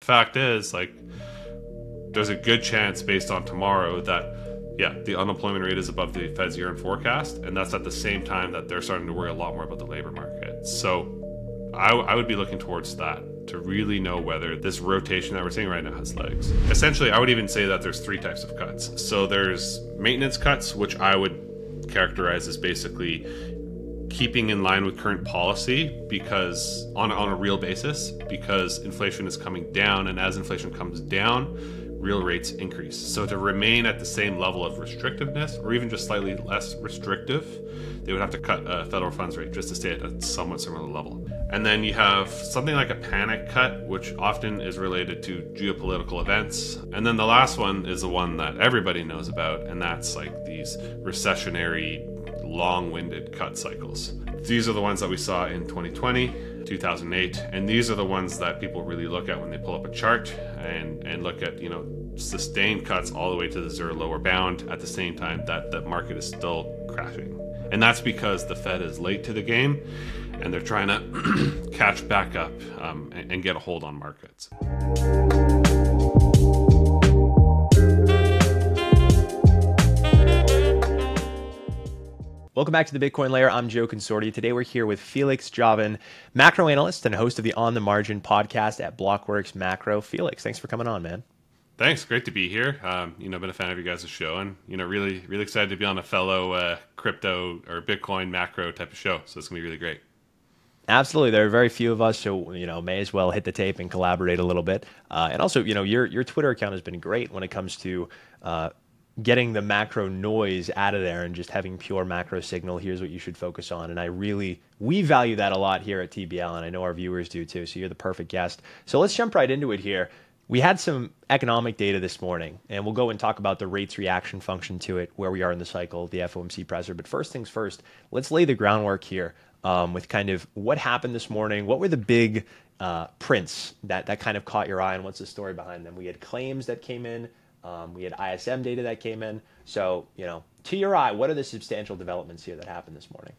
fact is, like, there's a good chance based on tomorrow that, yeah, the unemployment rate is above the Fed's year-end forecast, and that's at the same time that they're starting to worry a lot more about the labor market. So I would be looking towards that to really know whether this rotation that we're seeing right now has legs. Essentially, I would even say that there's three types of cuts. So there's maintenance cuts, which I would characterize as basically keeping in line with current policy, because on a real basis, because inflation is coming down, and as inflation comes down, real rates increase. So to remain at the same level of restrictiveness, or even just slightly less restrictive, they would have to cut federal funds rate just to stay at a somewhat similar level. And then you have something like a panic cut, which often is related to geopolitical events. And then the last one is the one that everybody knows about, and that's like these recessionary, long-winded cut cycles. These are the ones that we saw in 2020, 2008, and these are the ones that people really look at when they pull up a chart and look at, you know, sustained cuts all the way to the zero lower bound at the same time that the market is still crashing. And that's because the Fed is late to the game and they're trying to catch back up and get a hold on markets. Welcome back to the Bitcoin Layer. I'm Joe Consorti. Today we're here with Felix Javan, macro analyst and host of the On the Margin podcast at Blockworks Macro. Felix, thanks for coming on, man. Thanks. Great to be here. Been a fan of you guys' show, and really excited to be on a fellow crypto or Bitcoin macro type of show. So it's gonna be really great. Absolutely. There are very few of us, so may as well hit the tape and collaborate a little bit. And also, your Twitter account has been great when it comes to getting the macro noise out of there and just having pure macro signal. Here's what you should focus on. And we value that a lot here at TBL, and I know our viewers do too. So you're the perfect guest. So let's jump right into it here. We had some economic data this morning, and we'll go and talk about the rates reaction function to it, where we are in the cycle, the FOMC presser. But first things first, let's lay the groundwork here with kind of what happened this morning. What were the big prints that kind of caught your eye, and what's the story behind them? We had claims that came in. We had ISM data that came in. So, to your eye, what are the substantial developments here that happened this morning?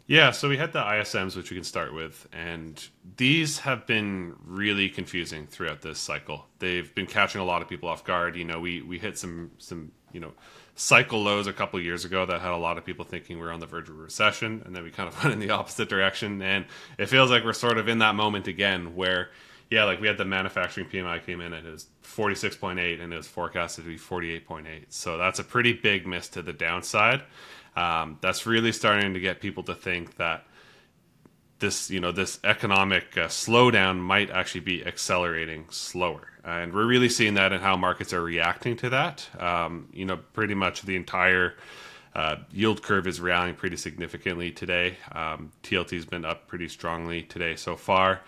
Yeah, so we had the ISMs, which we can start with, and these have been really confusing throughout this cycle. They've been catching a lot of people off guard. We hit some cycle lows a couple of years ago that had a lot of people thinking we're on the verge of a recession, and then we kind of went in the opposite direction, and it feels like we're sort of in that moment again where, yeah, like we had the manufacturing PMI came in and it was 46.8 and it was forecasted to be 48.8. So that's a pretty big miss to the downside. That's really starting to get people to think that this economic slowdown might actually be accelerating slower. And we're really seeing that in how markets are reacting to that. Pretty much the entire yield curve is rallying pretty significantly today. TLT's been up pretty strongly today so far.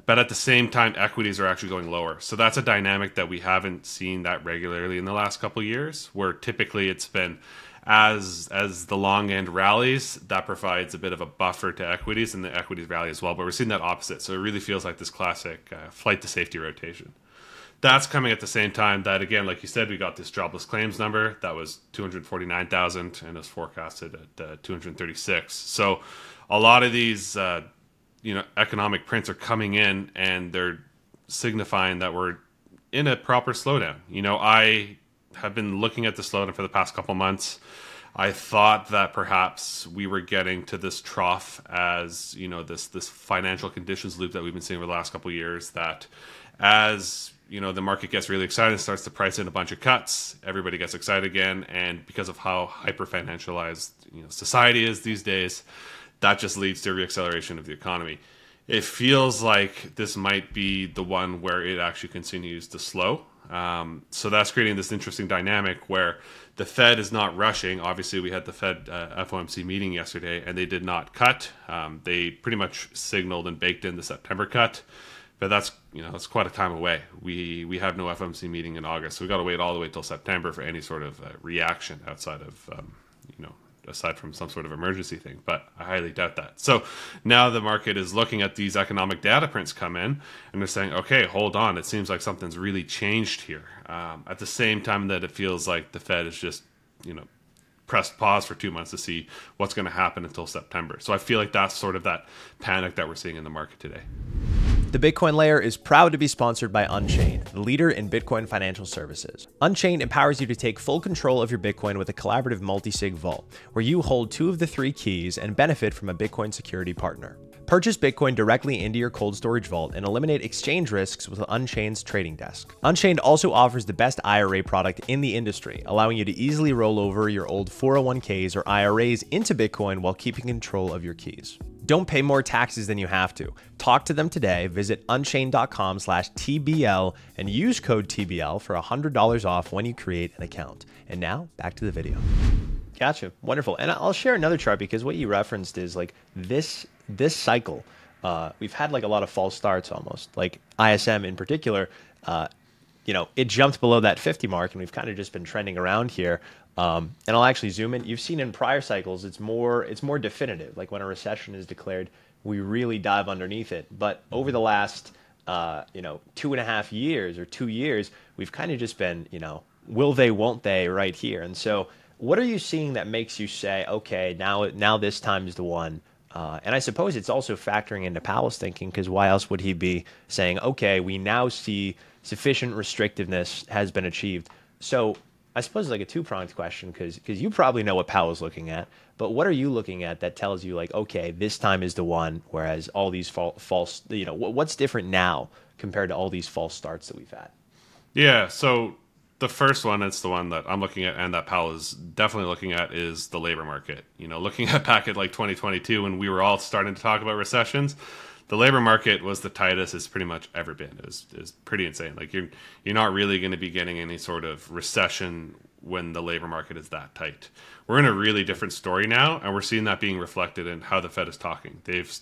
But at the same time, equities are actually going lower. So that's a dynamic that we haven't seen that regularly in the last couple of years, where typically it's been as the long end rallies, that provides a bit of a buffer to equities, and the equities rally as well. But we're seeing that opposite. So it really feels like this classic flight to safety rotation. That's coming at the same time that, again, like you said, we got this jobless claims number that was 249,000 and is forecasted at 236. So a lot of these economic prints are coming in and they're signifying that we're in a proper slowdown. I have been looking at the slowdown for the past couple months. I thought that perhaps we were getting to this trough as, this financial conditions loop that we've been seeing over the last couple of years, that as, the market gets really excited and starts to price in a bunch of cuts, everybody gets excited again. And because of how hyper financialized, society is these days, that just leads to a reacceleration of the economy. It feels like this might be the one where it actually continues to slow. So that's creating this interesting dynamic where the Fed is not rushing. Obviously, we had the Fed FOMC meeting yesterday, and they did not cut. They pretty much signaled and baked in the September cut, but that's quite a time away. We have no FOMC meeting in August, so we got to wait all the way till September for any sort of reaction outside of aside from some sort of emergency thing, but I highly doubt that. So now the market is looking at these economic data prints come in, and they're saying, okay, hold on, it seems like something's really changed here. At the same time that it feels like the Fed is just, pressed pause for 2 months to see what's going to happen until September. So I feel like that's sort of that panic that we're seeing in the market today. The Bitcoin Layer is proud to be sponsored by Unchained, the leader in Bitcoin financial services. Unchained empowers you to take full control of your Bitcoin with a collaborative multi-sig vault, where you hold 2 of the 3 keys and benefit from a Bitcoin security partner. Purchase Bitcoin directly into your cold storage vault and eliminate exchange risks with Unchained's trading desk. Unchained also offers the best IRA product in the industry, allowing you to easily roll over your old 401ks or IRAs into Bitcoin while keeping control of your keys. Don't pay more taxes than you have to. Talk to them today. Visit unchained.com/TBL and use code TBL for $100 off when you create an account. And now back to the video. Gotcha. Wonderful. And I'll share another chart because what you referenced is like this cycle. We've had like a lot of false starts almost, like ISM in particular. It jumped below that 50 mark and we've kind of just been trending around here. And I'll actually zoom in. You've seen in prior cycles, it's more definitive. Like when a recession is declared, we really dive underneath it. But over the last, 2.5 years or 2 years, we've kind of just been, will they, won't they right here. And so what are you seeing that makes you say, okay, now this time is the one? And I suppose it's also factoring into Powell's thinking, because why else would he be saying, okay, we now see sufficient restrictiveness has been achieved. So I suppose it's like a two-pronged question, because you probably know what Powell's looking at, but what are you looking at that tells you like, okay, this time is the one, whereas all these false, what's different now compared to all these false starts that we've had? Yeah, so the first one, it's the one that I'm looking at and that Powell is definitely looking at, is the labor market. Looking at back at like 2022 when we were all starting to talk about recessions, the labor market was the tightest it's pretty much ever been. It was pretty insane. Like you're not really going to be getting any sort of recession when the labor market is that tight. We're in a really different story now, and we're seeing that being reflected in how the Fed is talking. They've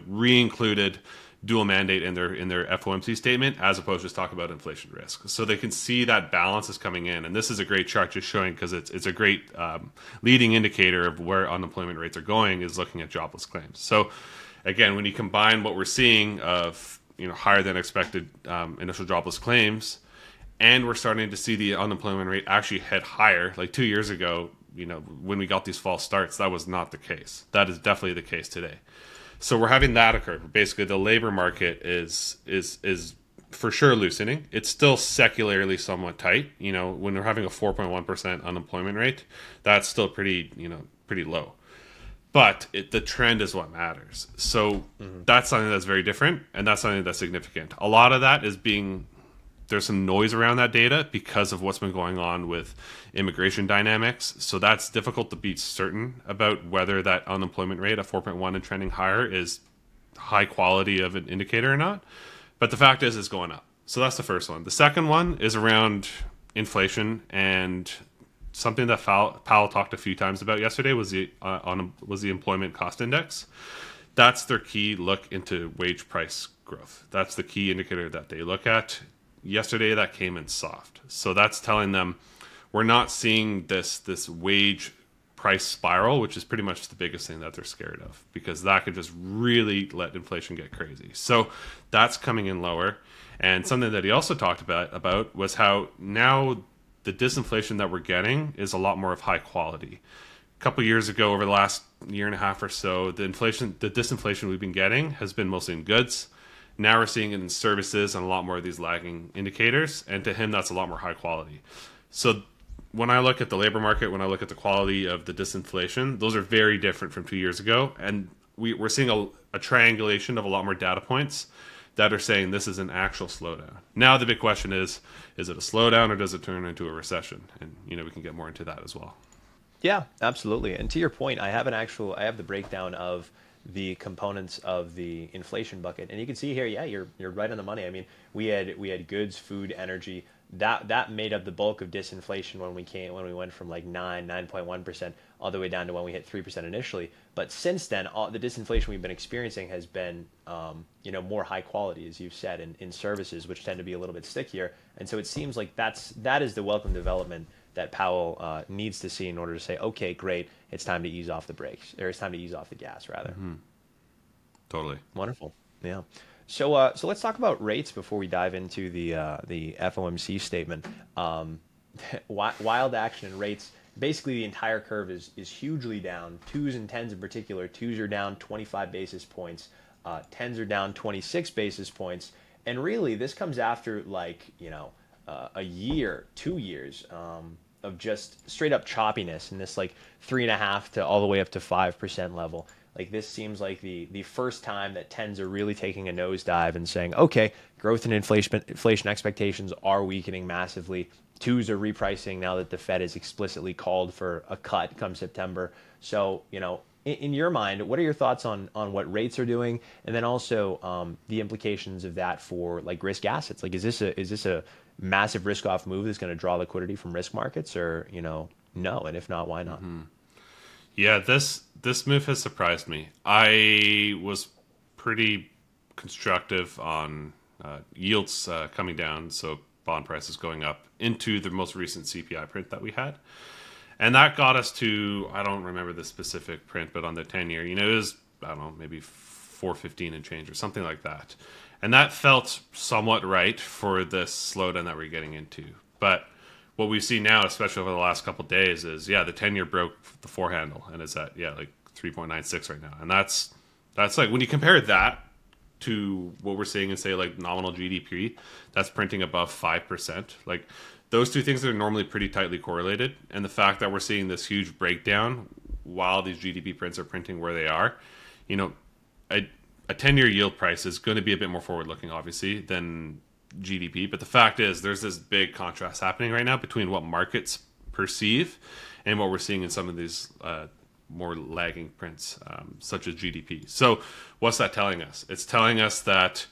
re-included dual mandate in their FOMC statement, as opposed to just talk about inflation risk. So they can see that balance is coming in, and this is a great chart just showing, because it's a great leading indicator of where unemployment rates are going, is looking at jobless claims. So again, when you combine what we're seeing of higher than expected initial jobless claims, and we're starting to see the unemployment rate actually head higher. Like 2 years ago, when we got these false starts, that was not the case. That is definitely the case today. So we're having that occur. Basically, the labor market is for sure loosening. It's still secularly somewhat tight. When we're having a 4.1% unemployment rate, that's still pretty low. But the trend is what matters. So that's something that's very different, and that's something that's significant. A lot of that is there's some noise around that data because of what's been going on with immigration dynamics. So that's difficult to be certain about whether that unemployment rate of 4.1 and trending higher is high quality of an indicator or not. But the fact is, it's going up. So that's the first one. The second one is around inflation, and something that Powell talked a few times about yesterday was the employment cost index. That's their key look into wage price growth. That's the key indicator that they look at. Yesterday, that came in soft. So that's telling them we're not seeing this wage price spiral, which is pretty much the biggest thing that they're scared of, because that could just really let inflation get crazy. So that's coming in lower. And something that he also talked about was how now the disinflation that we're getting is a lot more of high quality. A couple of years ago, over the last year and a half or so, the disinflation we've been getting has been mostly in goods. Now we're seeing it in services and a lot more of these lagging indicators. And to him, that's a lot more high quality. So when I look at the labor market, when I look at the quality of the disinflation, those are very different from 2 years ago. And we're seeing a triangulation of a lot more data points that are saying this is an actual slowdown. Now the big question is it a slowdown or does it turn into a recession? And we can get more into that as well. Yeah, absolutely. And to your point, I have the breakdown of the components of the inflation bucket, and you can see here, yeah, you're right on the money. I mean, we had goods, food, energy. That made up the bulk of disinflation when we went from like 9.1% all the way down to when we hit 3% initially. But since then, all the disinflation we've been experiencing has been more high quality, as you've said, in services, which tend to be a little bit stickier. And so it seems like that is the welcome development that Powell needs to see in order to say, okay, great, it's time to ease off the brakes, or it's time to ease off the gas, rather. Mm-hmm. Totally. Wonderful. Yeah. So let's talk about rates before we dive into the FOMC statement. Wild action in rates. Basically, the entire curve is hugely down. 2s and 10s in particular. 2s are down 25 basis points. Tens are down 26 basis points. And really, this comes after like, a year, 2 years of just straight up choppiness in this like 3.5 to all the way up to 5% level. Like this seems like the first time that tens are really taking a nosedive and saying, okay, growth and inflation expectations are weakening massively. Twos are repricing now that the Fed has explicitly called for a cut come September. So, in your mind, what are your thoughts on what rates are doing, and then also the implications of that for like risk assets? Like, is this a massive risk off move that's going to draw liquidity from risk markets, or no? And if not, why not? Yeah, this move has surprised me. I was pretty constructive on yields coming down, so bond prices going up into the most recent CPI print that we had. And that got us to, I don't remember the specific print, but on the 10-year, it was, I don't know, maybe 415 and change or something like that. And that felt somewhat right for this slowdown that we're getting into. But what we see now, especially over the last couple of days, is, the 10-year broke the four handle and is at, like 3.96 right now. And that's like, when you compare that to what we're seeing in, say, like nominal GDP, that's printing above 5%. Like, those two things are normally pretty tightly correlated. And the fact that we're seeing this huge breakdown while these GDP prints are printing where they are, a 10-year yield price is going to be a bit more forward-looking, obviously, than GDP. But the fact is, there's this big contrast happening right now between what markets perceive and what we're seeing in some of these more lagging prints, such as GDP. So what's that telling us? It's telling us that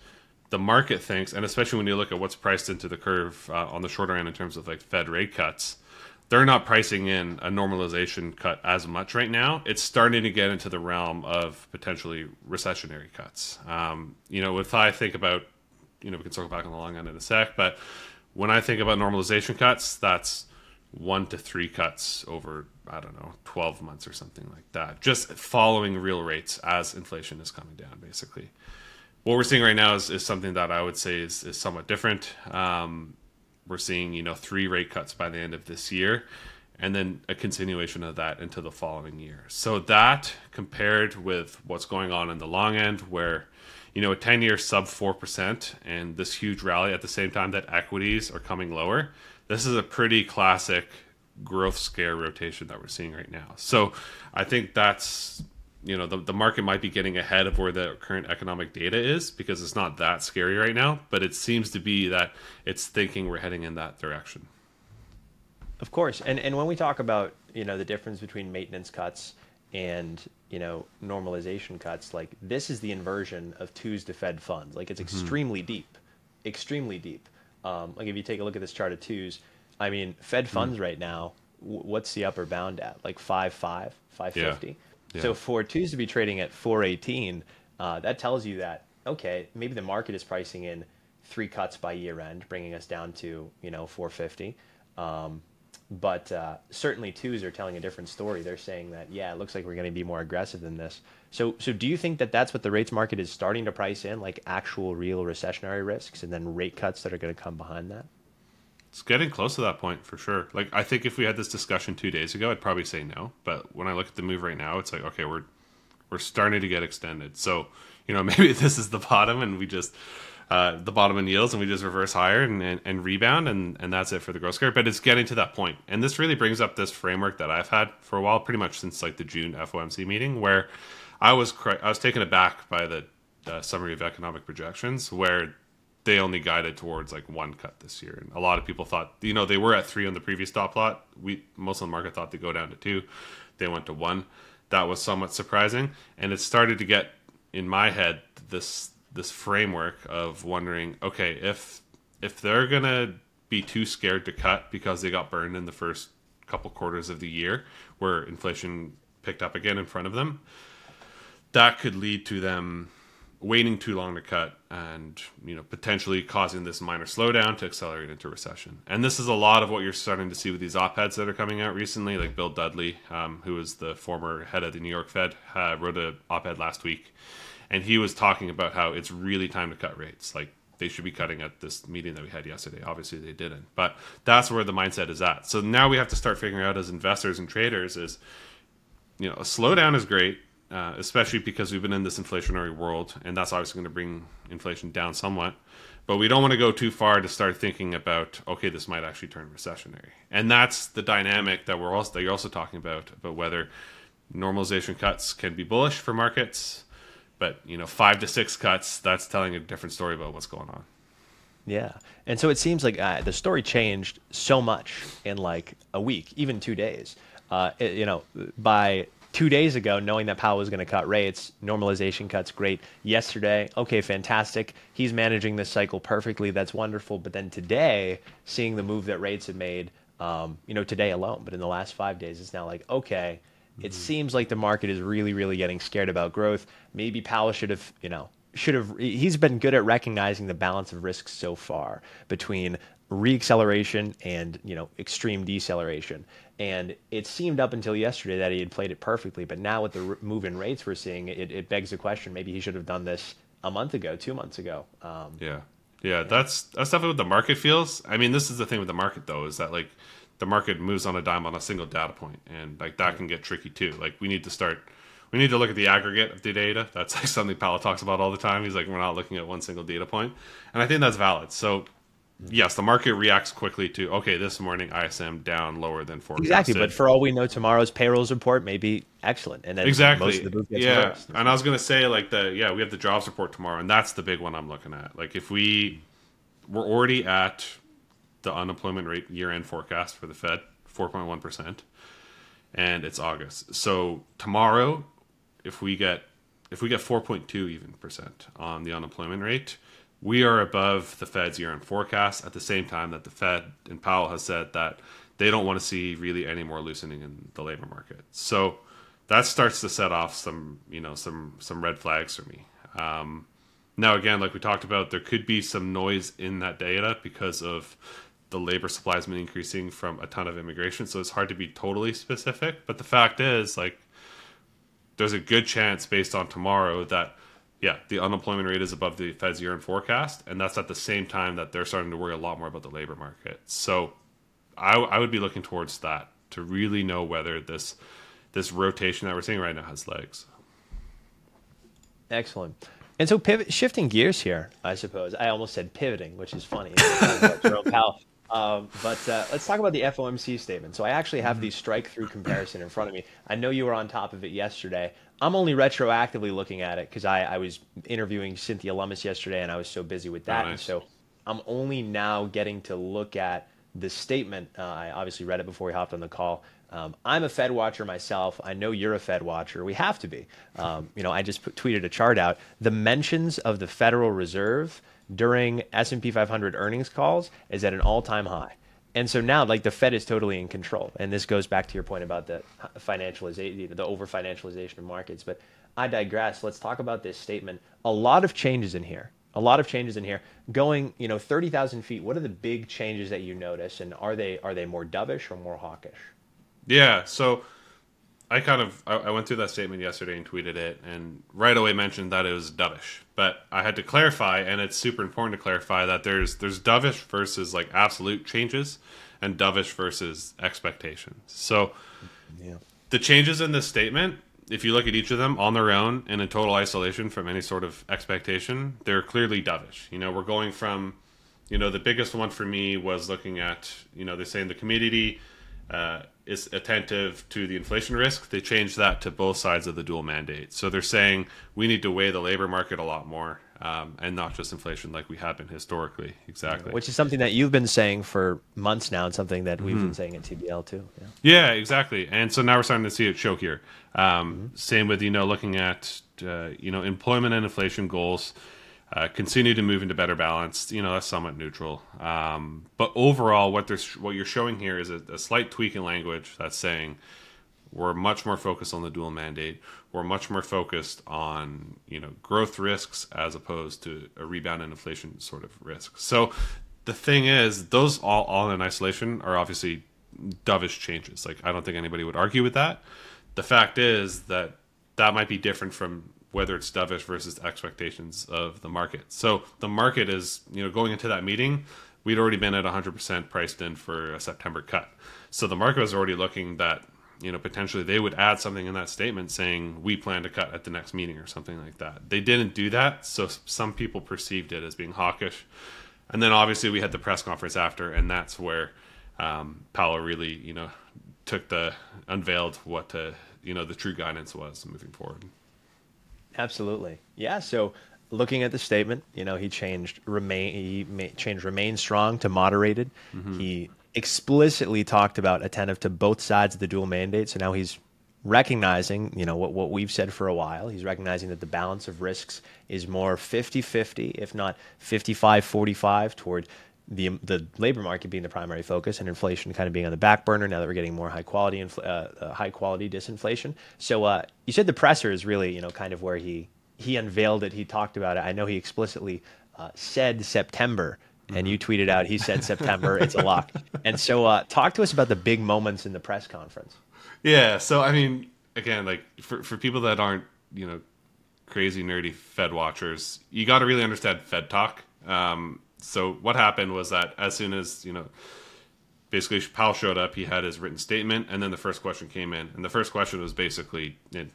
the market thinks, and especially when you look at what's priced into the curve on the shorter end in terms of like Fed rate cuts, they're not pricing in a normalization cut as much right now. It's starting to get into the realm of potentially recessionary cuts. If I think about, we can circle back on the long end in a sec, but when I think about normalization cuts, that's 1 to 3 cuts over, 12 months or something like that. Just following real rates as inflation is coming down, basically. What we're seeing right now is something that I would say is somewhat different. We're seeing, 3 rate cuts by the end of this year, and then a continuation of that into the following year. So that, compared with what's going on in the long end, where, a 10-year sub 4% and this huge rally at the same time that equities are coming lower, this is a pretty classic growth scare rotation that we're seeing right now. So I think that's, the market might be getting ahead of where the current economic data is, because it's not that scary right now, but it seems to be that it's thinking we're heading in that direction. Of course. And when we talk about, the difference between maintenance cuts and, normalization cuts, like this is the inversion of twos to Fed funds. Like it's extremely deep, extremely deep. Like if you take a look at this chart of twos, Fed funds right now, what's the upper bound at? Like 5.5, 550. Yeah. So for twos to be trading at 418, that tells you that, okay, maybe the market is pricing in 3 cuts by year end, bringing us down to, 450. But certainly twos are telling a different story. They're saying that, it looks like we're going to be more aggressive than this. So do you think that that's what the rates market is starting to price in, like actual real recessionary risks and then rate cuts that are going to come behind that? It's getting close to that point for sure. Like, I think if we had this discussion 2 days ago, I'd probably say no. But when I look at the move right now, it's like, okay, we're starting to get extended. So, maybe this is the bottom and we just, the bottom in yields and we just reverse higher and rebound and that's it for the growth scare. But it's getting to that point. And this really brings up this framework that I've had for a while, pretty much since like the June FOMC meeting, where I was taken aback by the summary of economic projections, where they only guided towards like 1 cut this year. And a lot of people thought, they were at 3 on the previous dot plot. Most of the market thought they'd go down to 2. They went to 1. That was somewhat surprising. And it started to get in my head this framework of wondering, okay, if they're going to be too scared to cut because they got burned in the first couple quarters of the year where inflation picked up again in front of them, that could lead to them waiting too long to cut and potentially causing this minor slowdown to accelerate into recession. And this is a lot of what you're starting to see with these op-eds that are coming out recently. Like Bill Dudley, who is the former head of the New York Fed, wrote an op-ed last week, and he was talking about how it's really time to cut rates. Like they should be cutting at this meeting that we had yesterday. Obviously they didn't, but that's where the mindset is at. So now we have to start figuring out as investors and traders is, a slowdown is great. especially because we've been in this inflationary world, and that's obviously going to bring inflation down somewhat. But we don't want to go too far to start thinking about, okay, this might actually turn recessionary. And that's the dynamic that you're also talking about whether normalization cuts can be bullish for markets, but 5 to 6 cuts, that's telling a different story about what's going on. Yeah. And so it seems like the story changed so much in like a week, even 2 days. By 2 days ago, knowing that Powell was going to cut rates, normalization cuts, great. Yesterday, okay, fantastic. He's managing this cycle perfectly. That's wonderful. But then today, seeing the move that rates have made, today alone, but in the last 5 days, it's now like, okay, it seems like the market is really, really getting scared about growth. Maybe Powell should have, he's been good at recognizing the balance of risks so far between reacceleration and extreme deceleration. And it seemed up until yesterday that he had played it perfectly, but now with the move in rates we're seeing, it begs the question: maybe he should have done this a month ago, 2 months ago. Yeah, that's definitely what the market feels. I mean, this is the thing with the market though, is that like the market moves on a dime on a single data point, and like that can get tricky too. Like we need to look at the aggregate of the data. That's like something Powell talks about all the time. He's like, we're not looking at one single data point, and I think that's valid. So yes, the market reacts quickly to, okay, this morning ISM down lower than forecasted. Exactly, but for all we know, tomorrow's payrolls report may be excellent, and then exactly, most of the move gets yeah. reversed. And I was gonna say like we have the jobs report tomorrow, and that's the big one I'm looking at. Like if we're already at the unemployment rate year-end forecast for the Fed, 4.1%, and it's August. So tomorrow, if we get 4.2 even percent on the unemployment rate, we are above the Fed's year-end forecast at the same time that the Fed and Powell has said that they don't want to see really any more loosening in the labor market. So that starts to set off some red flags for me. Now, again, like we talked about, there could be some noise in that data because of the labor supply has been increasing from a ton of immigration. So it's hard to be totally specific. But the fact is, like, there's a good chance based on tomorrow that, yeah, the unemployment rate is above the Fed's year-end forecast. And that's at the same time that they're starting to worry a lot more about the labor market. So I would be looking towards that to really know whether this rotation that we're seeing right now has legs. Excellent. And so shifting gears here, I suppose. I almost said pivoting, which is funny. Jerome Powell. But let's talk about the FOMC statement. So I actually have the strike-through comparison in front of me. I know you were on top of it yesterday. I'm only retroactively looking at it because I was interviewing Cynthia Lummis yesterday, and I was so busy with that. Oh, nice. And so I'm only now getting to look at the statement. I obviously read it before we hopped on the call. I'm a Fed watcher myself. I know you're a Fed watcher. We have to be. I just tweeted a chart out. The mentions of the Federal Reserve during S&P 500 earnings calls is at an all-time high. And so now, like, the Fed is totally in control. And this goes back to your point about the financialization, the over-financialization of markets. But I digress. Let's talk about this statement. A lot of changes in here. Going, 30,000 feet. What are the big changes that you notice? And are they more dovish or more hawkish? Yeah, so I went through that statement yesterday and tweeted it, and right away mentioned that it was dovish. But I had to clarify, and it's super important to clarify that there's dovish versus like absolute changes, and dovish versus expectations. So the changes in this statement, if you look at each of them on their own and in total isolation from any sort of expectation, they're clearly dovish. We're going from, the biggest one for me was looking at, they're saying the community is attentive to the inflation risk. They changed that to both sides of the dual mandate. So they're saying we need to weigh the labor market a lot more, and not just inflation like we have been historically. Exactly. Which is something that you've been saying for months now, and something that we've been saying at TBL too. Yeah, exactly. And so now we're starting to see it show here. Same with, looking at, employment and inflation goals. Continue to move into better balance. That's somewhat neutral. But overall, what you're showing here is a slight tweak in language that's saying we're much more focused on the dual mandate. We're much more focused on growth risks as opposed to a rebound in inflation sort of risk. So the thing is, those all in isolation are obviously dovish changes. Like, I don't think anybody would argue with that. The fact is that might be different from whether it's dovish versus expectations of the market. So the market is, going into that meeting, we'd already been at 100% priced in for a September cut. So the market was already looking that, potentially they would add something in that statement saying we plan to cut at the next meeting or something like that. They didn't do that, so some people perceived it as being hawkish. And then obviously we had the press conference after, and that's where Powell really, unveiled what the true guidance was moving forward. Absolutely. Yeah. So looking at the statement, he changed remain strong to moderated. Mm-hmm. He explicitly talked about attentive to both sides of the dual mandate. So now he's recognizing, what we've said for a while. He's recognizing that the balance of risks is more 50-50, if not 55-45 toward the labor market being the primary focus and inflation kind of being on the back burner now that we're getting more high quality disinflation. So you said the presser is really, kind of where he unveiled it. He talked about it. I know he explicitly said September. And you tweeted out, he said September, it's a lock. And so talk to us about the big moments in the press conference. Yeah. So, I mean, again, like for people that aren't, crazy nerdy Fed watchers, you got to really understand Fed talk. So what happened was that as soon as, basically Powell showed up, he had his written statement, and then the first question came in. And the first question was basically, to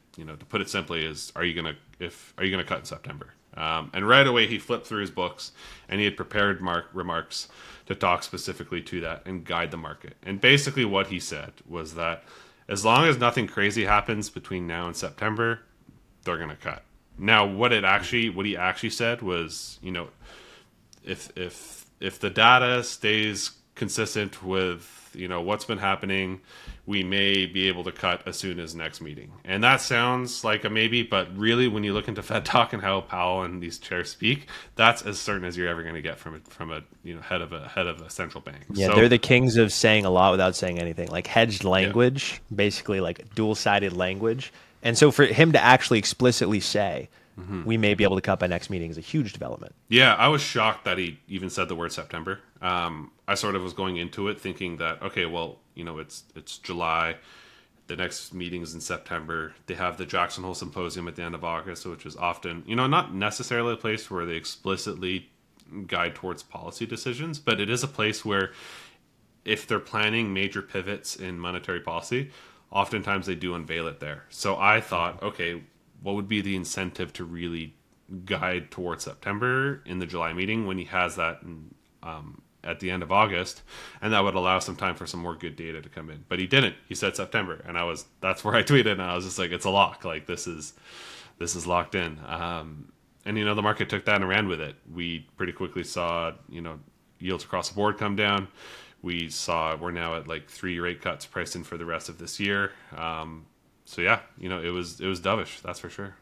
put it simply, is are you going to cut in September? And right away he flipped through his books and he had prepared remarks to talk specifically to that and guide the market. And basically what he said was that as long as nothing crazy happens between now and September, they're going to cut. Now, what he actually said was, if the data stays consistent with what's been happening, we may be able to cut as soon as next meeting. And that sounds like a maybe, but really when you look into Fed talk and how Powell and these chairs speak, that's as certain as you're ever going to get from a head of a central bank. Yeah, so, they're the kings of saying a lot without saying anything, like hedged language, basically like dual-sided language. And so for him to actually explicitly say, we may be able to cut by next meeting is a huge development. Yeah, I was shocked that he even said the word September. I sort of was going into it thinking that, okay, well, it's July. The next meeting is in September. They have the Jackson Hole Symposium at the end of August, which is often, not necessarily a place where they explicitly guide towards policy decisions, but it is a place where if they're planning major pivots in monetary policy, oftentimes they do unveil it there. So I thought, okay, what would be the incentive to really guide towards September in the July meeting when he has that at the end of August, and that would allow some time for some more good data to come in. But he didn't. He said September, and that's where I tweeted, and I was just like, it's a lock. Like this is locked in. And the market took that and ran with it. We pretty quickly saw yields across the board come down. We're now at like 3 rate cuts priced in for the rest of this year. So yeah, it was dovish, that's for sure.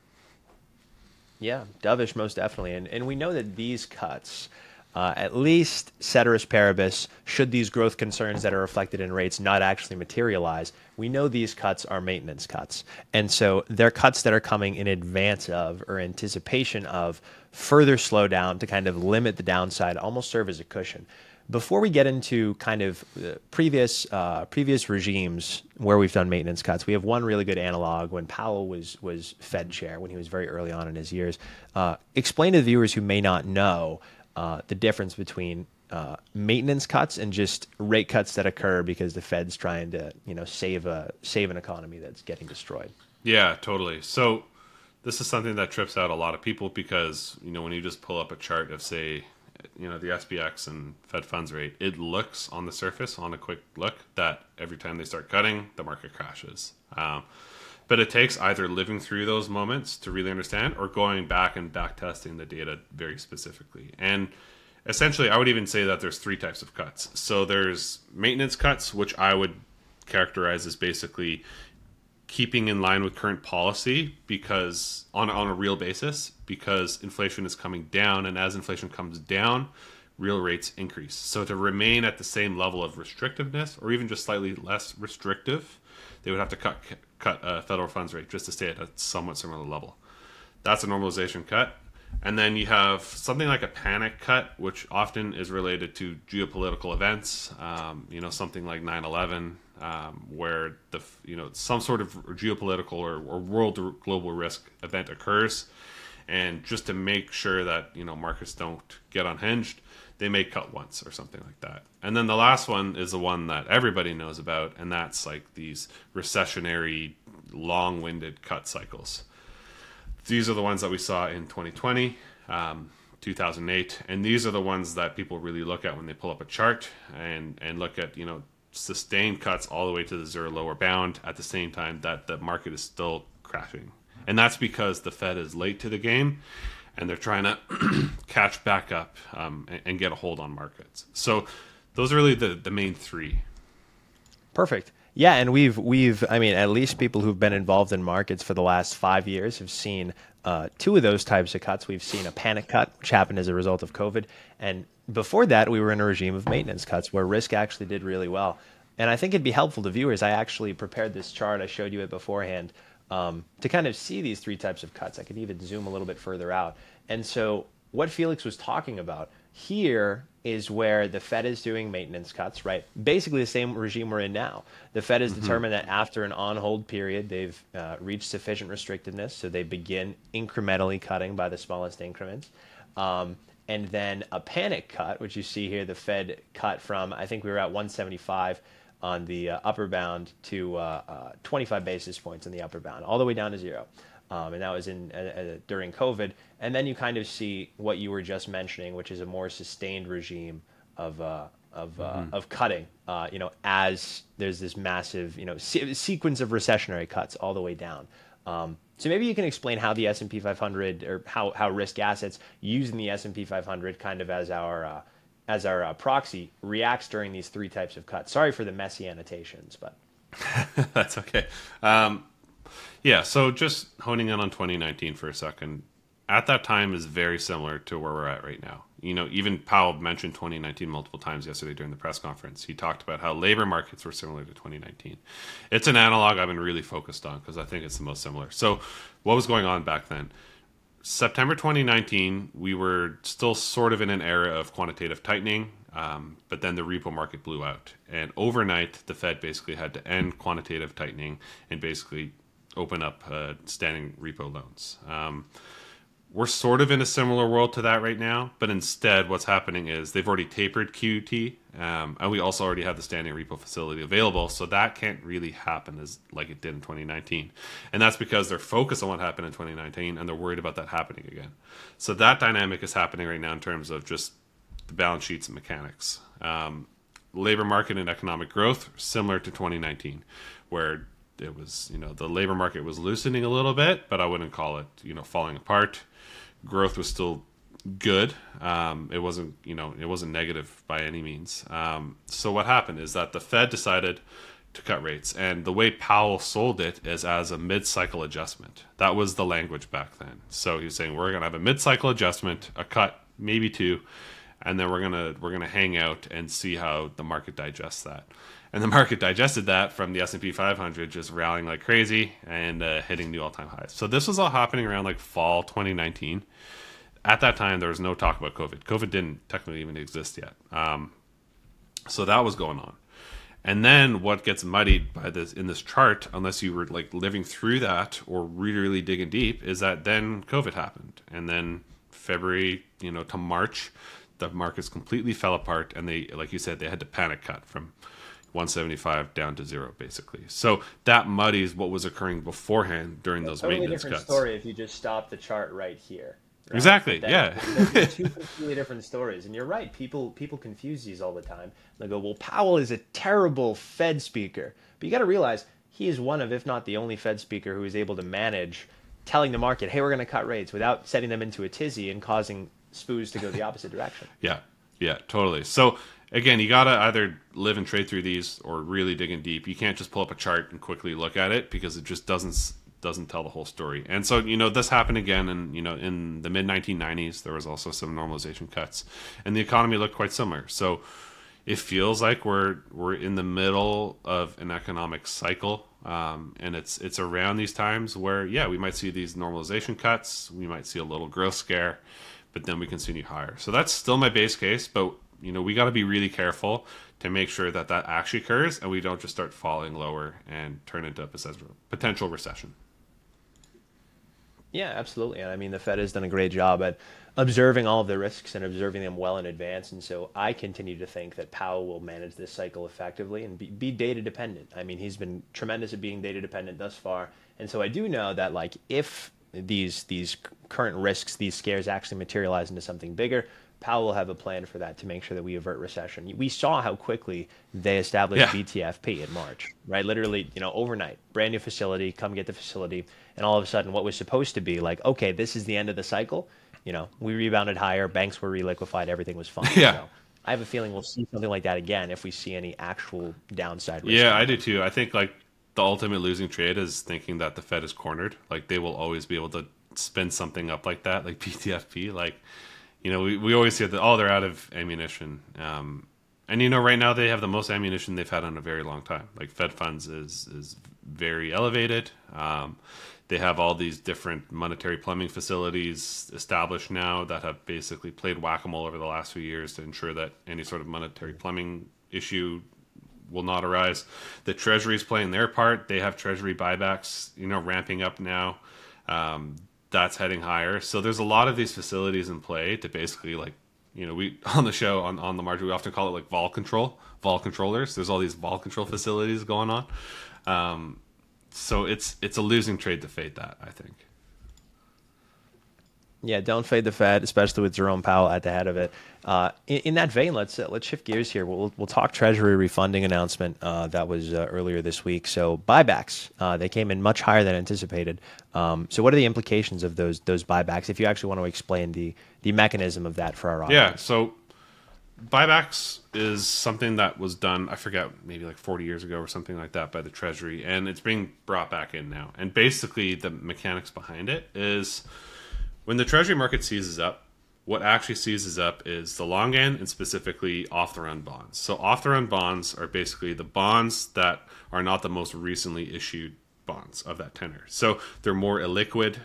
Yeah, dovish most definitely, and we know that these cuts, at least ceteris paribus, should these growth concerns that are reflected in rates not actually materialize, we know these cuts are maintenance cuts, and so they're cuts that are coming in advance of or anticipation of further slowdown to kind of limit the downside, almost serve as a cushion. Before we get into kind of previous regimes where we've done maintenance cuts, we have one really good analog when Powell was Fed chair, when he was very early on in his years. Explain to the viewers who may not know the difference between maintenance cuts and just rate cuts that occur because the Fed's trying to save an economy that's getting destroyed. Yeah, totally. So this is something that trips out a lot of people because when you just pull up a chart of, say, the SPX and Fed funds rate, it looks on the surface, on a quick look, that every time they start cutting, the market crashes. But it takes either living through those moments to really understand or going back and back testing the data very specifically. And essentially, I would even say that there's 3 types of cuts. So there's maintenance cuts, which I would characterize as basically keeping in line with current policy because on a real basis, because inflation is coming down, and as inflation comes down, real rates increase. So to remain at the same level of restrictiveness, or even just slightly less restrictive, they would have to cut federal funds rate just to stay at a somewhat similar level. That's a normalization cut. And then you have something like a panic cut, which often is related to geopolitical events, something like 9/11, where some sort of geopolitical or world global risk event occurs, And just to make sure that, markets don't get unhinged, they may cut once or something like that. And then the last one is the one that everybody knows about, and that's like these recessionary, long-winded cut cycles. These are the ones that we saw in 2020, 2008, and these are the ones that people really look at when they pull up a chart and look at, sustained cuts all the way to the zero lower bound at the same time that the market is still crashing. And that's because the Fed is late to the game and they're trying to catch back up and get a hold on markets. So those are really the main three. Perfect. Yeah, and I mean, at least people who've been involved in markets for the last 5 years have seen two of those types of cuts. We've seen a panic cut, which happened as a result of COVID. And before that, we were in a regime of maintenance cuts where risk actually did really well. And I think it'd be helpful to viewers. I actually prepared this chart. I showed you it beforehand to kind of see these three types of cuts. I could even zoom a little bit further out. And so what Felix was talking about here is where the Fed is doing maintenance cuts, right? Basically the same regime we're in now. The Fed has determined that after an on-hold period, they've reached sufficient restrictiveness, so they begin incrementally cutting by the smallest increments. And then a panic cut, which you see here, the Fed cut from, I think we were at 175 on the upper bound to 25 basis points in the upper bound, all the way down to zero. And that was during COVID. And then you kind of see what you were just mentioning, which is a more sustained regime of cutting. As there's this massive, sequence of recessionary cuts all the way down. So maybe you can explain how the S&P 500 or how risk assets using the S&P 500 kind of as our proxy reacts during these three types of cuts. Sorry for the messy annotations, but that's okay. Yeah, so just honing in on 2019 for a second. At that time is very similar to where we're at right now. Even Powell mentioned 2019 multiple times yesterday during the press conference. He talked about how labor markets were similar to 2019. It's an analog I've been really focused on because I think it's the most similar. So what was going on back then? September 2019, we were still sort of in an era of quantitative tightening, but then the repo market blew out. And overnight, the Fed basically had to end quantitative tightening and basically open up standing repo loans. We're sort of in a similar world to that right now, but instead what's happening is they've already tapered QT, and we also already have the standing repo facility available, so that can't really happen like it did in 2019. And that's because they're focused on what happened in 2019, and they're worried about that happening again. So that dynamic is happening right now in terms of just the balance sheets and mechanics. Labor market and economic growth, similar to 2019, where it was, the labor market was loosening a little bit, but I wouldn't call it, falling apart. Growth was still good. It wasn't, it wasn't negative by any means. So what happened is that the Fed decided to cut rates, and the way Powell sold it is as a mid-cycle adjustment. That was the language back then. So he was saying we're going to have a mid-cycle adjustment, a cut, maybe two, and then we're gonna hang out and see how the market digests that. And the market digested that from the S&P 500 just rallying like crazy and hitting new all-time highs. So this was all happening around like fall 2019. At that time, there was no talk about COVID. COVID didn't technically even exist yet. So that was going on. And then what gets muddied by this in this chart, unless you were like living through that or really, really digging deep, is that then COVID happened. And then February, to March, the markets completely fell apart. And they, like you said, they had to panic cut from 175 down to zero, basically. So that muddies what was occurring beforehand during those maintenance cuts. Totally different story if you just stop the chart right here. Right? Exactly. Yeah. They're two completely different stories, and you're right. People confuse these all the time. They go, "Well, Powell is a terrible Fed speaker," but you got to realize he is one of, if not the only, Fed speaker who is able to manage telling the market, "Hey, we're going to cut rates," without setting them into a tizzy and causing SPOOs to go the opposite direction. Yeah, totally. So again, you got to either live and trade through these or really dig in deep. You can't just pull up a chart and quickly look at it because it just doesn't tell the whole story. And so, this happened again in the mid 1990s. There was also some normalization cuts and the economy looked quite similar. So it feels like we're in the middle of an economic cycle. And it's around these times where, we might see these normalization cuts. We might see a little growth scare, but then we continue higher. So that's still my base case, but we got to be really careful to make sure that actually occurs and we don't just start falling lower and turn into a potential recession. Yeah, absolutely. And I mean, the Fed has done a great job at observing all of the risks and observing them well in advance. And so I continue to think that Powell will manage this cycle effectively and be data dependent. I mean, he's been tremendous at being data dependent thus far. And so I do know that like if these current risks, these scares actually materialize into something bigger, Powell will have a plan for that to make sure that we avert recession. We saw how quickly they established Yeah, BTFP in March, right? Literally, overnight, brand new facility, come get the facility, and all of a sudden, what was supposed to be like, okay, this is the end of the cycle, we rebounded higher, banks were reliquefied, everything was fine. yeah. So I have a feeling we'll see something like that again if we see any actual downside risk. Yeah, I do too. I think like the ultimate losing trade is thinking that the Fed is cornered. Like they will always be able to spin something up like that, like PTFP. Like, we always hear that, oh, they're out of ammunition. And right now they have the most ammunition they've had in a very long time. Like Fed funds is very elevated. They have all these different monetary plumbing facilities established now that have basically played whack-a-mole over the last few years to ensure that any sort of monetary plumbing issue will not arise. The Treasury is playing their part. They have Treasury buybacks, ramping up now. That's heading higher. So there's a lot of these facilities in play to basically like, we on the show on the margin we often call it like vol controllers. There's all these vol control facilities going on. So it's a losing trade to fade that, I think. Yeah, don't fade the Fed, especially with Jerome Powell at the head of it. In that vein, let's shift gears here. We'll talk Treasury refunding announcement that was earlier this week. So buybacks, they came in much higher than anticipated. So what are the implications of those buybacks? If you actually want to explain the mechanism of that for our audience. Yeah, so buybacks is something that was done, I forget, maybe like 40 years ago or something like that by the Treasury, and it's being brought back in now. And basically the mechanics behind it is when the Treasury market seizes up, what actually seizes up is the long end and specifically off-the-run bonds. So off-the-run bonds are basically the bonds that are not the most recently issued bonds of that tenor. So they're more illiquid.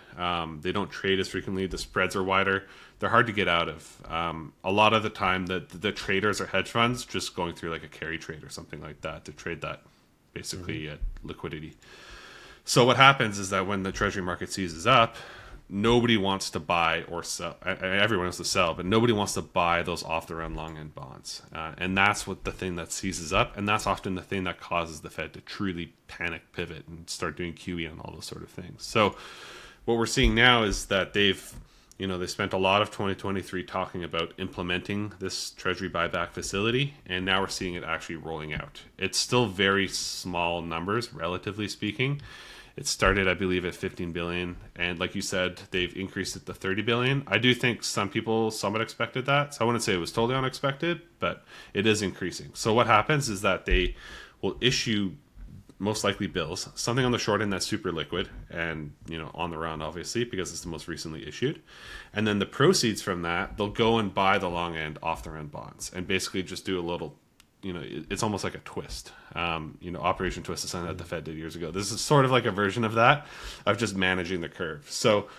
They don't trade as frequently. The spreads are wider. They're hard to get out of. A lot of the time, the traders are hedge funds just going through like a carry trade or something like that to trade that basically at liquidity. So what happens is that when the Treasury market seizes up, nobody wants to buy or sell. Everyone wants to sell, but nobody wants to buy those off-the-run long-end bonds. And that's what the thing that seizes up, and that's often the thing that causes the Fed to truly panic pivot and start doing QE and all those sort of things. So what we're seeing now is that they spent a lot of 2023 talking about implementing this Treasury buyback facility, and now we're seeing it actually rolling out. It's still very small numbers, relatively speaking. It started, I believe, at 15 billion, and like you said, they've increased it to 30 billion. I do think some people somewhat expected that, so I wouldn't say it was totally unexpected, but it is increasing. So what happens is that they will issue most likely bills, something on the short end that's super liquid and on the run, obviously, because it's the most recently issued, and then the proceeds from that they'll go and buy the long end off the run bonds and basically just do a little. It's almost like a twist. Operation Twist is something that the Fed did years ago. This is sort of like a version of that, of just managing the curve. So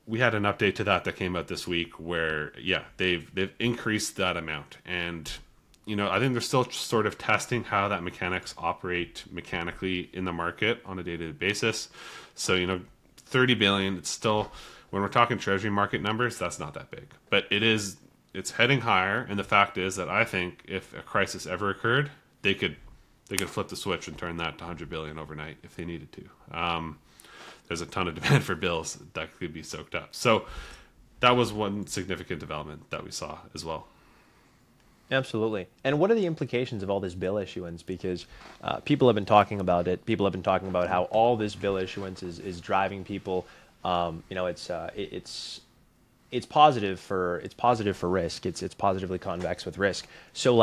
we had an update to that came out this week where, yeah, they've increased that amount. And, I think they're still sort of testing how that mechanics operate mechanically in the market on a day-to-day basis. So, 30 billion, it's still, when we're talking Treasury market numbers, that's not that big. But it's heading higher, and the fact is that I think if a crisis ever occurred, they could flip the switch and turn that to 100 billion overnight if they needed to. There's a ton of demand for bills that could be soaked up. So that was one significant development that we saw as well. Absolutely. And what are the implications of all this bill issuance? Because people have been talking about it. People have been talking about how all this bill issuance is driving people. It's positive for risk. It's positively convex with risk. So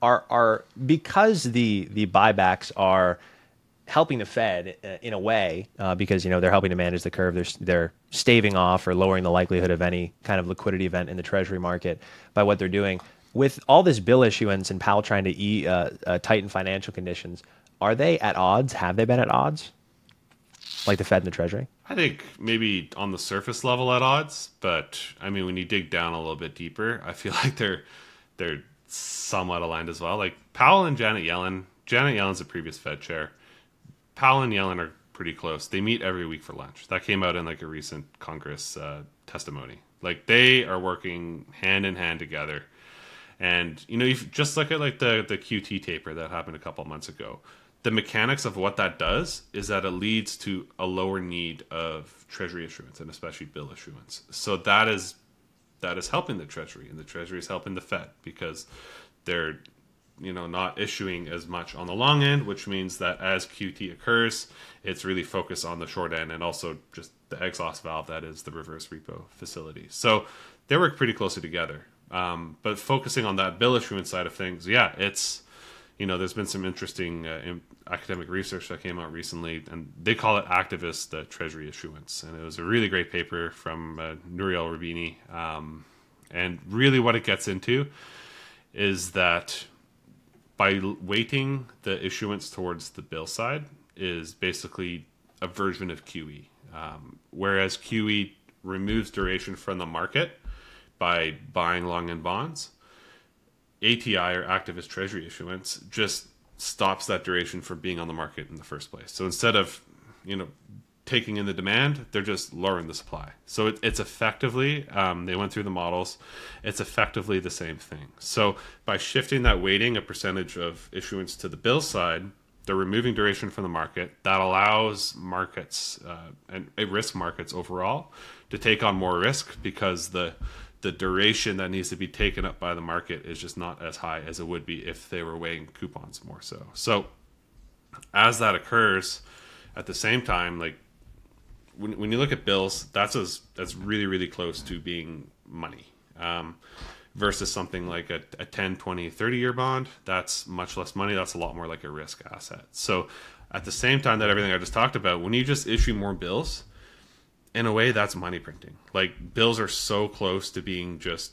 are because the buybacks are helping the Fed in a way because they're helping to manage the curve. They're staving off or lowering the likelihood of any kind of liquidity event in the Treasury market by what they're doing. With all this bill issuance and Powell trying to tighten financial conditions, are they at odds? Have they been at odds? Like the Fed and the Treasury? I think maybe on the surface level at odds, but I mean, when you dig down a little bit deeper, I feel like they're somewhat aligned as well. Like Powell and Janet Yellen's the previous Fed chair. Powell and Yellen are pretty close. They meet every week for lunch. That came out in like a recent Congress testimony. Like they are working hand in hand together. And you know, you just look at like the QT taper that happened a couple of months ago. The mechanics of what that does is that it leads to a lower need of treasury issuance and especially bill issuance. So that is helping the treasury, and the treasury is helping the Fed because they're, you know, not issuing as much on the long end, which means that as QT occurs, it's really focused on the short end and also just the exhaust valve that is the reverse repo facility. So they work pretty closely together. But focusing on that bill issuance side of things, yeah, it's, you know, there's been some interesting academic research that came out recently, and they call it activist treasury issuance. And it was a really great paper from Nouriel Roubini. And really what it gets into is that by weighting the issuance towards the bill side is basically a version of QE. Whereas QE removes duration from the market by buying long end bonds, ATI, or activist treasury issuance, just stops that duration from being on the market in the first place. So instead of, you know, taking in the demand, they're just lowering the supply. So it's effectively, they went through the models, it's effectively the same thing. So by shifting that weighting, a percentage of issuance to the bill side, they're removing duration from the market. That allows markets and risk markets overall to take on more risk because the duration that needs to be taken up by the market is just not as high as it would be if they were weighing coupons more so. So as that occurs, at the same time, like when you look at bills, that's really, really close to being money. Versus something like a 10, 20, 30-year bond, that's much less money. That's a lot more like a risk asset. So at the same time that everything I just talked about, when you just issue more bills, in a way, that's money printing. Like bills are so close to being just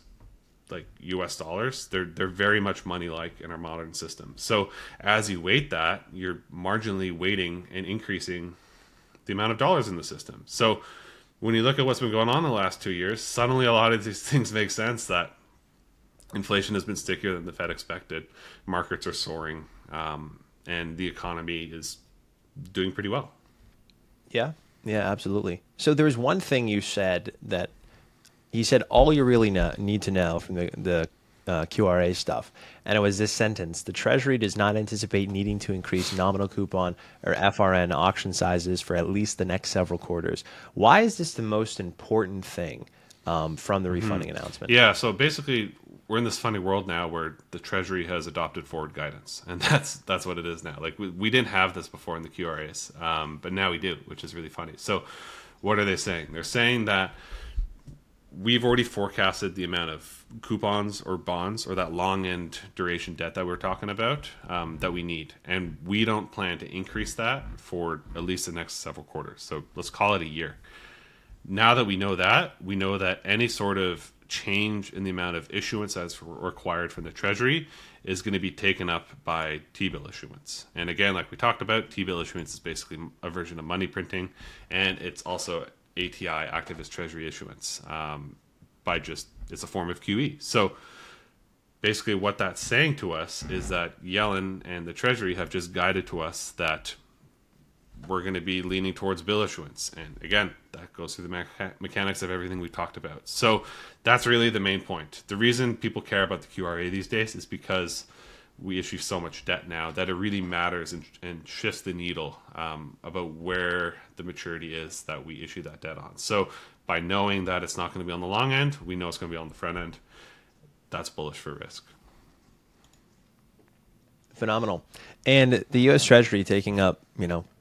like US dollars. They're very much money-like in our modern system. So as you weight that, you're marginally weighting and increasing the amount of dollars in the system. So when you look at what's been going on in the last 2 years, suddenly a lot of these things make sense that inflation has been stickier than the Fed expected. Markets are soaring, and the economy is doing pretty well. Yeah. Yeah, absolutely. So there was one thing you said that he said all you really need to know from the QRA stuff, and it was this sentence: the Treasury does not anticipate needing to increase nominal coupon or FRN auction sizes for at least the next several quarters. Why is this the most important thing from the refunding announcement? Yeah, so basically we're in this funny world now where the Treasury has adopted forward guidance, and that's what it is now. Like we didn't have this before in the QRAs, but now we do, which is really funny. So what are they saying? They're saying that we've already forecasted the amount of coupons or bonds or that long end duration debt that we're talking about that we need, and we don't plan to increase that for at least the next several quarters. So let's call it a year. Now that we know that any sort of change in the amount of issuance that's required from the Treasury is going to be taken up by T-bill issuance. And again, like we talked about, T-bill issuance is basically a version of money printing, and it's also ATI, activist treasury issuance, it's a form of QE. So basically what that's saying to us is that Yellen and the Treasury have just guided to us that we're going to be leaning towards bill issuance. And again, that goes through the mechanics of everything we talked about. So that's really the main point. The reason people care about the QRA these days is because we issue so much debt now that it really matters and shifts the needle about where the maturity is that we issue that debt on. So by knowing that it's not going to be on the long end, we know it's going to be on the front end. That's bullish for risk. Phenomenal. And the U.S. Treasury taking up,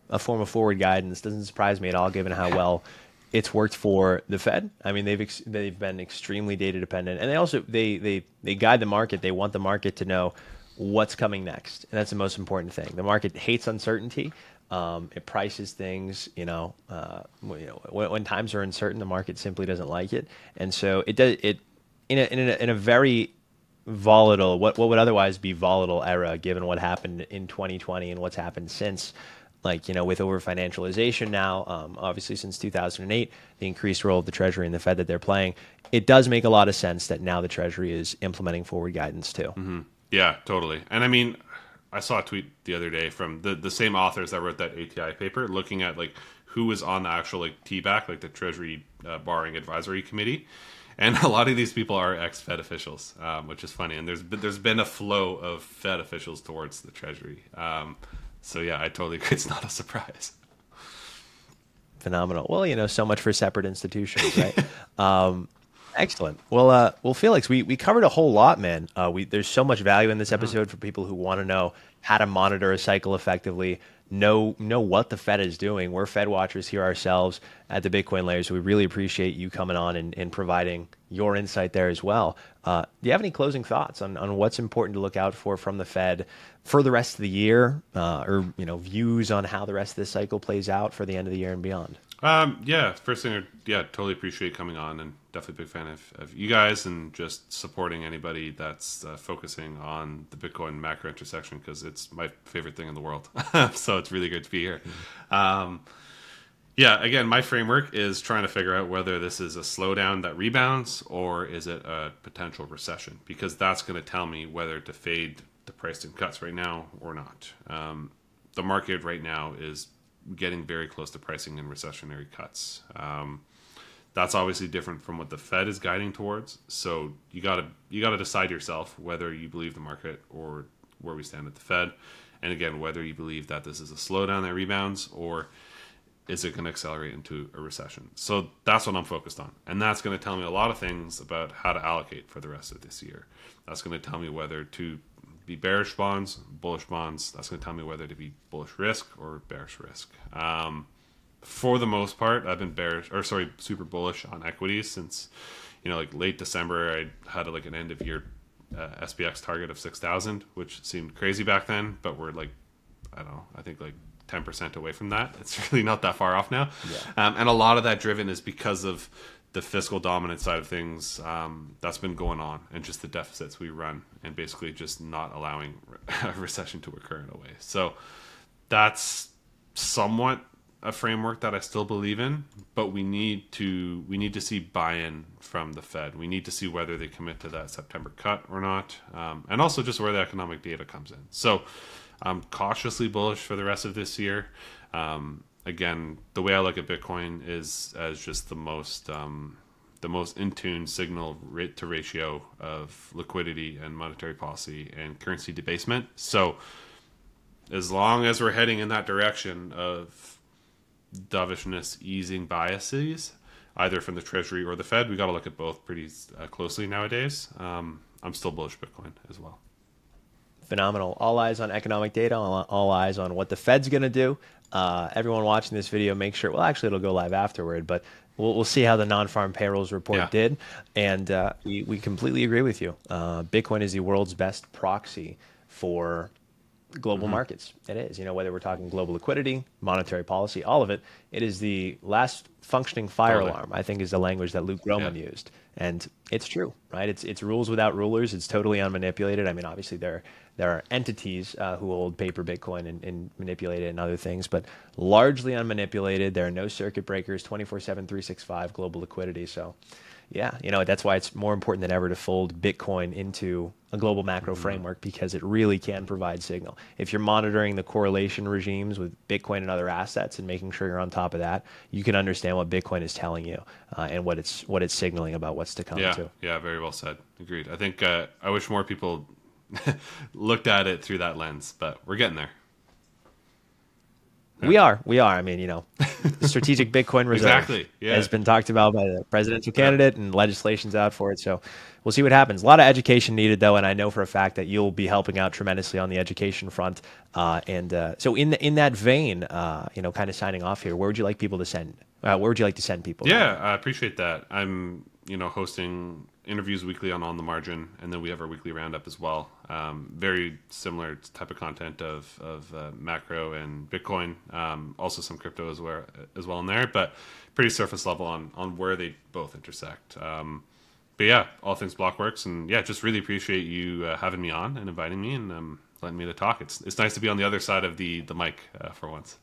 a form of forward guidance doesn't surprise me at all, given how well it's worked for the Fed. I mean, they've been extremely data dependent, and they also they guide the market. They want the market to know what's coming next, and that's the most important thing. The market hates uncertainty. It prices things. When times are uncertain, the market simply doesn't like it, and so it does it in a very volatile, what would otherwise be volatile era, given what happened in 2020 and what's happened since. With over financialization now, obviously since 2008, the increased role of the Treasury and the Fed that they're playing, it does make a lot of sense that now the Treasury is implementing forward guidance too. Mm-hmm. Yeah, totally. And I mean, I saw a tweet the other day from the same authors that wrote that ATI paper, looking at like who was on the actual like TBAC, like the Treasury Borrowing Advisory Committee, and a lot of these people are ex-Fed officials, which is funny. And there's been a flow of Fed officials towards the Treasury. So yeah, I totally agree. It's not a surprise. Phenomenal. Well, so much for separate institutions, right? Excellent. Well, Felix, we covered a whole lot, man. There's so much value in this episode for people who want to know how to monitor a cycle effectively, know what the Fed is doing. We're Fed watchers here ourselves at the Bitcoin Layer, so we really appreciate you coming on and providing your insight there as well. Do you have any closing thoughts on what's important to look out for from the Fed for the rest of the year, or views on how the rest of this cycle plays out for the end of the year and beyond? Yeah, first thing, totally appreciate coming on, and definitely a big fan of you guys and just supporting anybody that's focusing on the Bitcoin macro intersection, because it's my favorite thing in the world. So it's really good to be here. Again, my framework is trying to figure out whether this is a slowdown that rebounds or is it a potential recession, because that's going to tell me whether to fade the priced-in cuts right now or not. The market right now is getting very close to pricing in recessionary cuts. That's obviously different from what the Fed is guiding towards. So you gotta decide yourself whether you believe the market or where we stand at the Fed, and again whether you believe that this is a slowdown that rebounds or is it going to accelerate into a recession. So that's what I'm focused on, and that's going to tell me a lot of things about how to allocate for the rest of this year. That's going to tell me whether to be bearish bonds, bullish bonds. That's going to tell me whether to be bullish risk or bearish risk. For the most part, I've been super bullish on equities since, like late December. I had like an end of year SPX target of 6,000, which seemed crazy back then, but we're like, I don't know, I think like 10% away from that. It's really not that far off now. Yeah. And a lot of that driven is because of the fiscal dominant side of things that's been going on, and just the deficits we run, and basically just not allowing a recession to occur in a way. So that's somewhat a framework that I still believe in, but we need to see buy-in from the Fed. We need to see whether they commit to that September cut or not, and also just where the economic data comes in. So I'm cautiously bullish for the rest of this year. Again, the way I look at Bitcoin is as just the most in tune signal rate to ratio of liquidity and monetary policy and currency debasement. So as long as we're heading in that direction of dovishness easing biases, either from the Treasury or the Fed, we got to look at both pretty closely nowadays. I'm still bullish Bitcoin as well. Phenomenal. All eyes on economic data, all eyes on what the Fed's going to do. Everyone watching this video, make sure, well, actually it'll go live afterward, but we'll see how the non-farm payrolls report did. And we completely agree with you. Bitcoin is the world's best proxy for global markets. It is, whether we're talking global liquidity, monetary policy, all of it. It is the last functioning fire alarm, I think, is the language that Luke Gromen used. And it's true, right? It's rules without rulers. It's totally unmanipulated. I mean, obviously there are entities who hold paper Bitcoin and manipulate it and other things, but largely unmanipulated. There are no circuit breakers, 24/7, 365 global liquidity. So yeah, that's why it's more important than ever to fold Bitcoin into a global macro framework, because it really can provide signal. If you're monitoring the correlation regimes with Bitcoin and other assets and making sure you're on top of that, you can understand what Bitcoin is telling you and what it's signaling about what's to come too. Yeah, very well said. Agreed. I think I wish more people looked at it through that lens, but we're getting there. We are. I mean, the strategic Bitcoin reserve has been talked about by the presidential candidate, and legislation's out for it. So we'll see what happens. A lot of education needed, though, and I know for a fact that you'll be helping out tremendously on the education front. So in that vein, kind of signing off here, where would you like people to send? Where would you like to send people? Yeah, I appreciate that. I'm hosting interviews weekly on the Margin, and then we have our weekly roundup as well. Very similar type of content of macro and Bitcoin, also some crypto as well in there, but pretty surface level on where they both intersect. But yeah, all things Blockworks, and yeah, just really appreciate you having me on and inviting me and letting me to talk. It's nice to be on the other side of the mic for once.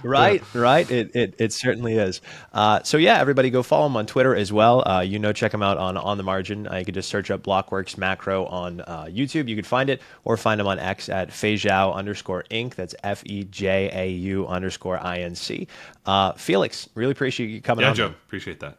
Right, right. It certainly is. So yeah, everybody go follow him on Twitter as well. Check him out on the margin. You could just search up Blockworks Macro on YouTube. You could find it, or find him on X at Feijao_Inc. That's FEJAU_INC. Felix, really appreciate you coming on. Yeah, Joe, appreciate that.